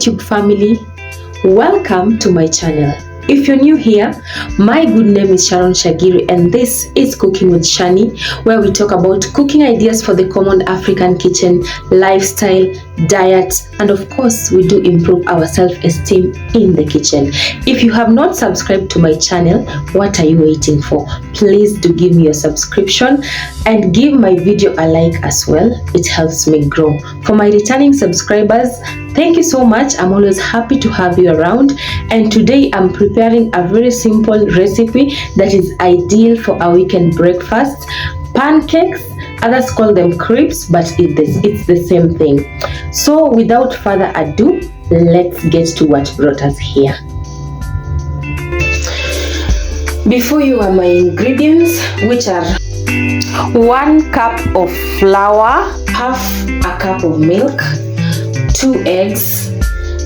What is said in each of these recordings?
YouTube family, welcome to my channel. If you're new here, my good name is Sharon Shagiri and this is Cooking with Shani, where we talk about cooking ideas for the common African kitchen, lifestyle, diet, and of course we do improve our self-esteem in the kitchen. If you have not subscribed to my channel, what are you waiting for? Please do give me a subscription and give my video a like as well. It helps me grow. For my returning subscribers, thank you so much. I'm always happy to have you around, and today I'm preparing a very simple recipe that is ideal for a weekend breakfast. Pancakes, others call them crepes, but it's the same thing. So without further ado, let's get to what brought us here. Before you are my ingredients, which are 1 cup of flour, half a cup of milk, 2 eggs,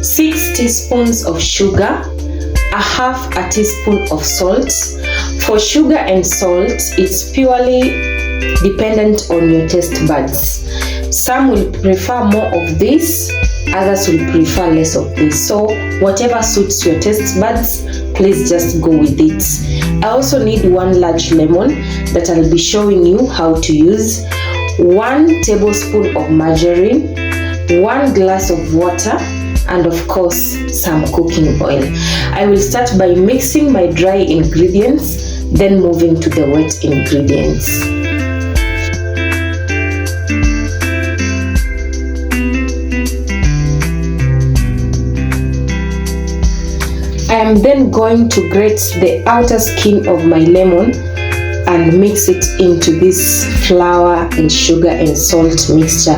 6 teaspoons of sugar, a half a teaspoon of salt. For sugar and salt, it's purely dependent on your taste buds. Some will prefer more of this, others will prefer less of this. So whatever suits your taste buds, please just go with it. I also need 1 large lemon that I'll be showing you how to use, 1 tablespoon of margarine, 1 glass of water, and of course some cooking oil. I will start by mixing my dry ingredients, then moving to the wet ingredients. I am then going to grate the outer skin of my lemon and mix it into this flour and sugar and salt mixture.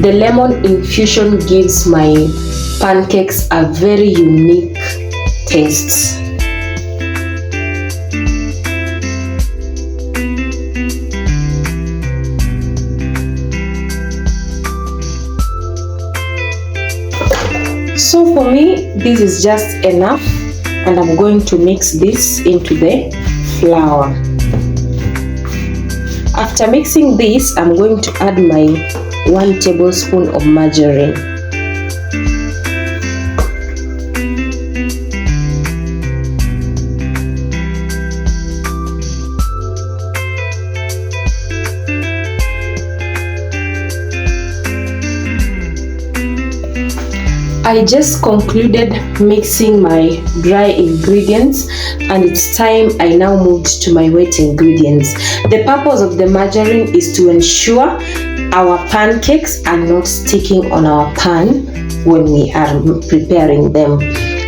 The lemon infusion gives my pancakes a very unique taste. So for me, this is just enough, and I'm going to mix this into the flour. After mixing this, I'm going to add my 1 tablespoon of margarine. I just concluded mixing my dry ingredients, and it's time I now moved to my wet ingredients. The purpose of the margarine is to ensure our pancakes are not sticking on our pan when we are preparing them.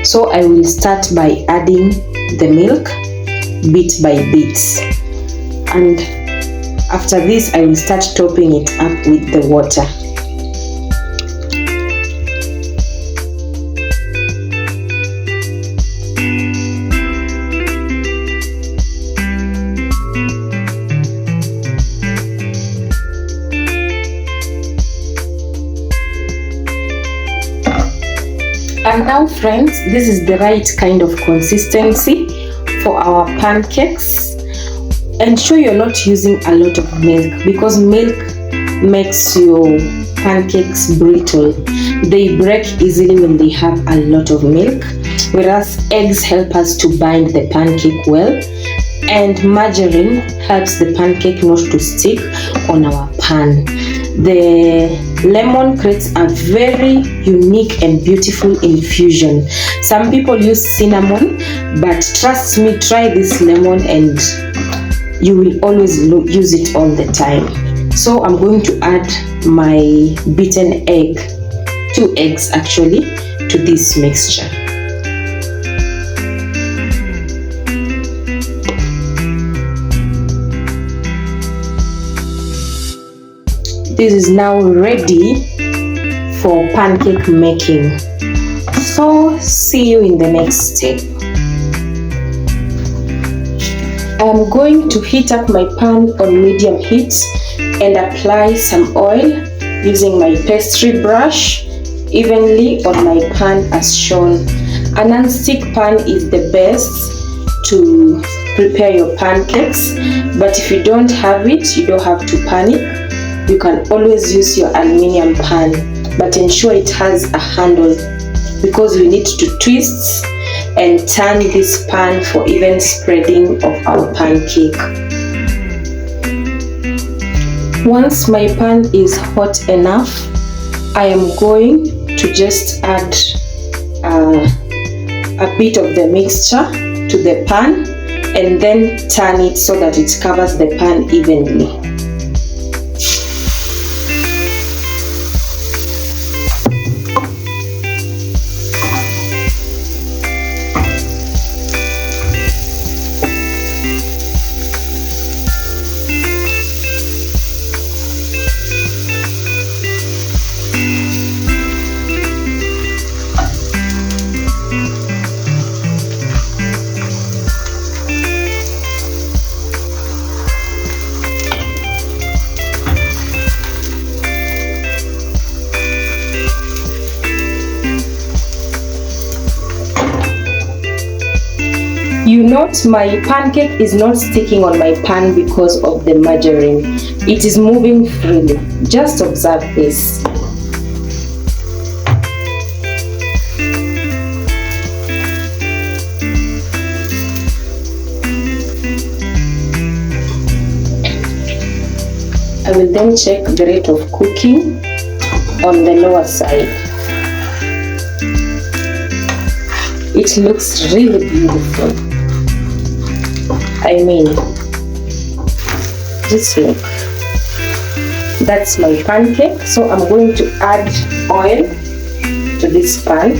So I will start by adding the milk bit by bit, and after this I will start topping it up with the water. And now friends, this is the right kind of consistency for our pancakes. Ensure you're not using a lot of milk, because milk makes your pancakes brittle. They break easily when they have a lot of milk, whereas eggs help us to bind the pancake well, and margarine helps the pancake not to stick on our pan. The lemon creates a very unique and beautiful infusion. Some people use cinnamon, but trust me, try this lemon and you will always use it all the time. So I'm going to add my beaten egg, 2 eggs actually, to this mixture. This is now ready for pancake making. So see you in the next step. I'm going to heat up my pan on medium heat and apply some oil using my pastry brush evenly on my pan as shown. A non-stick pan is the best to prepare your pancakes, but if you don't have it, you don't have to panic. You can always use your aluminium pan, but ensure it has a handle because we need to twist and turn this pan for even spreading of our pancake. Once my pan is hot enough, I am going to just add a bit of the mixture to the pan and then turn it so that it covers the pan evenly. You note my pancake is not sticking on my pan because of the margarine. It is moving freely. Just observe this. I will then check the rate of cooking on the lower side. It looks really beautiful. I mean, just look. That's my pancake. So I'm going to add oil to this pan.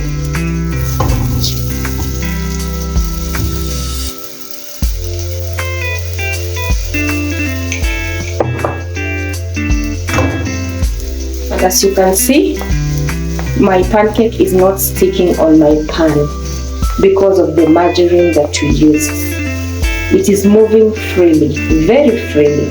And as you can see, my pancake is not sticking on my pan because of the margarine that we used. It is moving freely, very freely.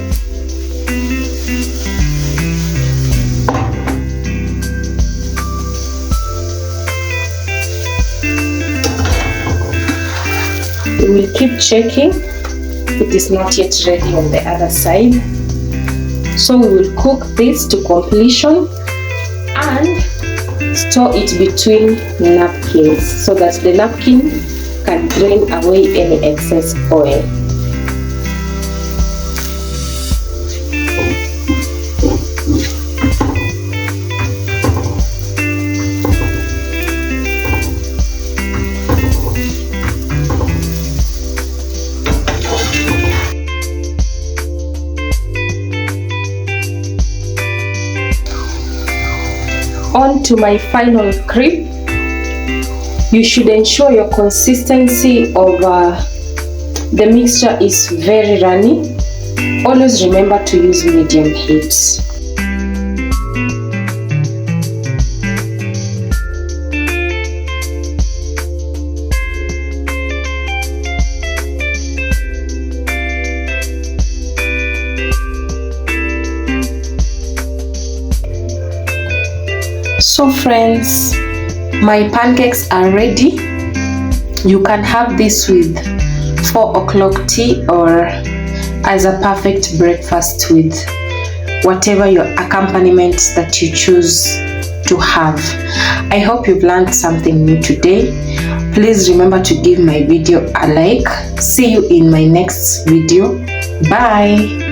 We will keep checking. It is not yet ready on the other side. So we will cook this to completion and store it between napkins so that the napkin can drain away any excess oil. On to my final crepe. You should ensure your consistency of the mixture is very runny. Always remember to use medium heat. So friends, my pancakes are ready. You can have this with 4 o'clock tea or as a perfect breakfast with whatever your accompaniment that you choose to have. I hope you've learned something new today. Please remember to give my video a like. See you in my next video. Bye.